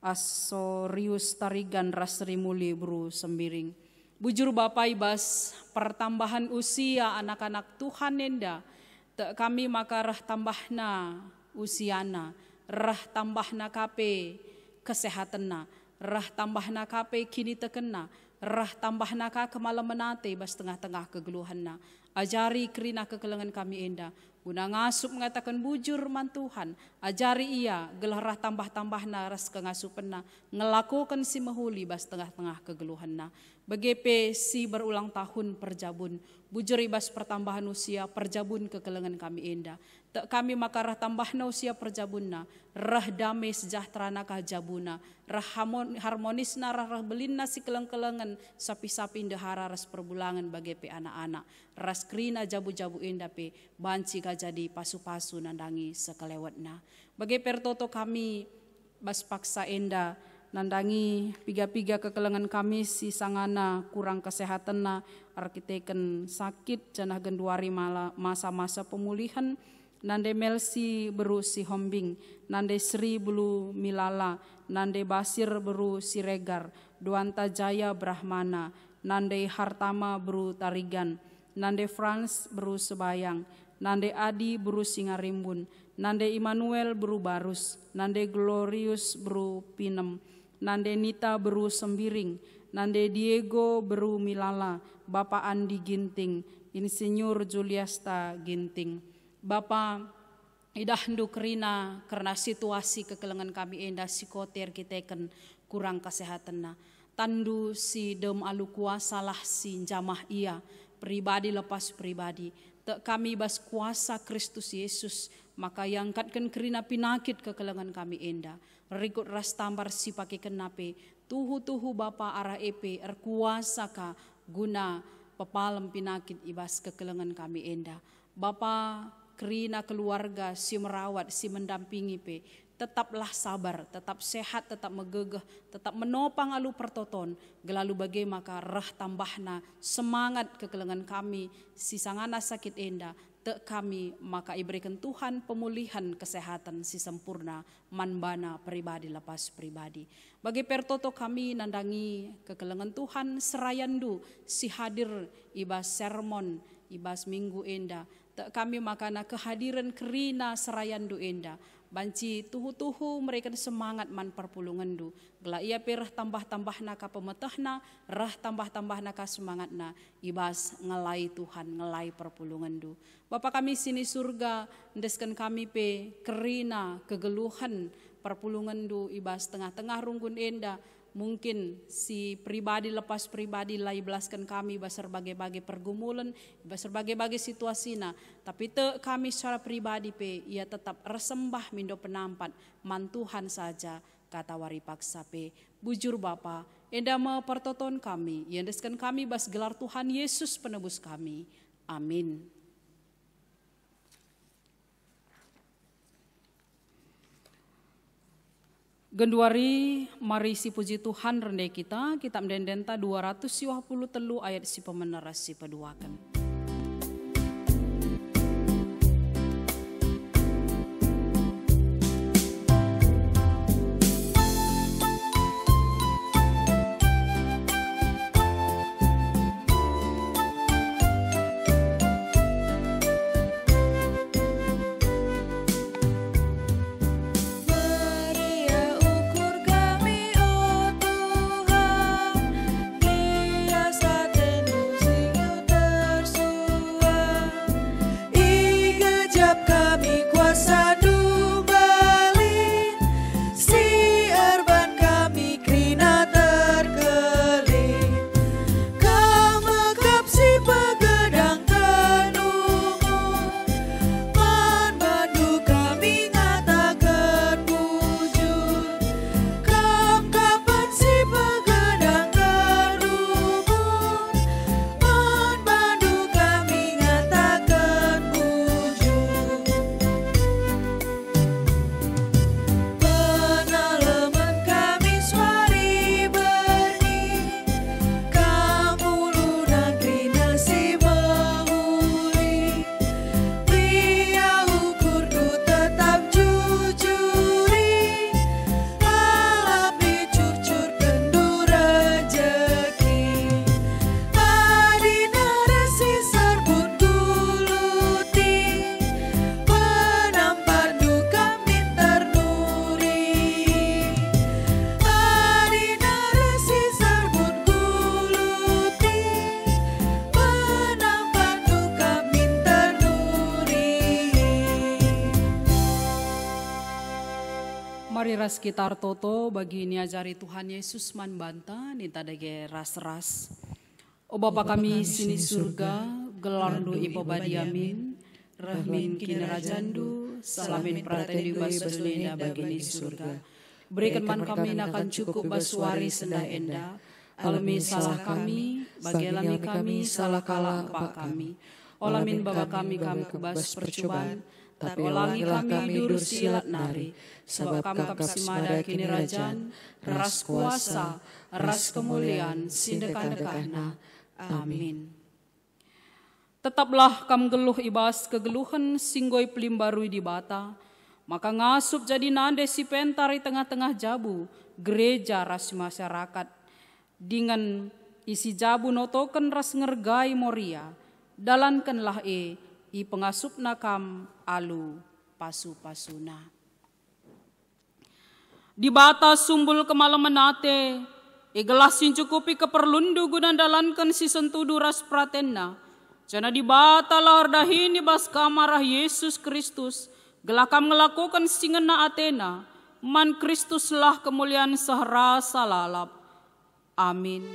Asorius Tarigan ras Rimuli buru Sembiring. Bujur Bapak Ibas pertambahan usia anak-anak Tuhan enda, kami maka rah tambahna usiana, rah tambahna kape kesehatanna, rah tambahna kape kini tekena, rah tambahna ka kemalamanate bas tengah-tengah kegeluhanna. Ajari kerina kekelengan kami enda, guna ngasup mengatakan bujur man Tuhan. Ajari ia gelarah tambah-tambahna ras kengasupenna, ngelakukan si mahuli bas tengah-tengah kegeluhanna. Begepe si berulang tahun perjabun, bujur ibas pertambahan usia perjabun kekelengan kami enda. Kami maka rah tambahna usia perjabunna, rah damai sejahtera nakah jabuna, rah harmonisna rah belinna si keleng-kelengan sapi-sapi indahara ras perbulangan bagepe anak-anak. Ras krina jabu-jabu indah pe banci ka jadi pasu-pasu nandangi sekelewatna. Bagi pertoto kami bas paksa enda nandangi piga-piga kekelengan kami si sangana kurang kesehatanna, arkiteken sakit janah genduari masa-masa pemulihan. Nande Melsi beru si Hombing, nande Sri bulu Milala, nande Basir beru si Regar, Duanta Jaya Brahmana, nande Hartama beru Tarigan, nande Frans beru Sebayang, nande Adi beru Singarimbun, nande Immanuel beru Barus, nande Glorious beru Pinem, nande Nita beru Sembiring, nande Diego beru Milala, Bapak Andi Ginting, Insinyur Juliasta Ginting. Bapa idah hendu kerina karena situasi kekelengan kami enda psikoter kiteken kurang kesehatanna. Tandu si dem alu kuasa lah si jamah ia pribadi lepas pribadi. Kami bas kuasa Kristus Yesus maka yang katkan kerina pinakit kekelengan kami enda. Rikut ras tambar si pakai kenape tuhu Bapa arah epe kuasa ka guna pepalem pinakit ibas kekelengan kami enda. Bapa kerina keluarga si merawat, si mendampingi pe, tetaplah sabar, tetap sehat, tetap megegeh, tetap menopang alu pertoton, gelalu bagai maka rah tambahna semangat kekelengan kami, si sangana sakit enda, kami maka iberikan Tuhan pemulihan kesehatan si sempurna, manbana pribadi lepas pribadi. Bagi pertoto kami nandangi kekelengan Tuhan serayandu si hadir ibas sermon, ibas minggu enda, kami makana kehadiran kerina serayandu enda banci tuhu mereka semangat man perpulungandu gela ia perah tambah naka pemetahna rah tambah naka semangatna ibas ngelai Tuhan ngelai perpulungandu. Bapa kami sini surga ndeskan kami pe kerina kegeluhan perpulungandu ibas tengah-tengah runggun enda. Mungkin si pribadi lepas pribadi lai belaskan kami basar bagai-bagai pergumulan, basar bagai-bagai situasina. Tapi kami secara pribadi pe ia tetap resembah mindo penampat man Tuhan saja kata wari paksa pe. Bujur Bapa, enda me pertoton kami, yang deskan kami bas gelar Tuhan Yesus penebus kami. Amin. Genduari mari si puji Tuhan rendai kita mendendenta 223 ayat si pemeneras si peduakan. Tersu ras kitar toto bagi ini ajari Tuhan Yesus man banta ninta dage ras-ras. O Bapa kami sini surga, gelarndu ipo badi amin. Rahmin kini rajandu, salamin prateni bas basulina bagi ini surga. Berikan man kami akan cukup basuari senda enda. Alami salah kami, bagi alami kami salah kalah pak kami. Olamin bapa kami kubas percobaan, tapi olangi kami dur silat nari. Sebab kami kapsimada kini rajan, ras kuasa, ras kemuliaan, sindekan-dekahna. Amin. Tetaplah kam geluh ibas kegeluhan singgoi pelimbarui di bata, maka ngasup jadi nande si pentari tengah-tengah jabu, gereja ras masyarakat, dengan isi jabu notoken ras ngergai moria, dalankanlah i pengasup nakam alu pasu-pasuna. Di bata sumbul kemalaman nate, gelasin cukupi keperlundu gunan dalankan si sentudu ras pratenna, jana di bata lahar dahini bas kamarah Yesus Kristus, gelakam ngelakukan singena Atena, man Kristus lah kemuliaan sehara salalap. Amin.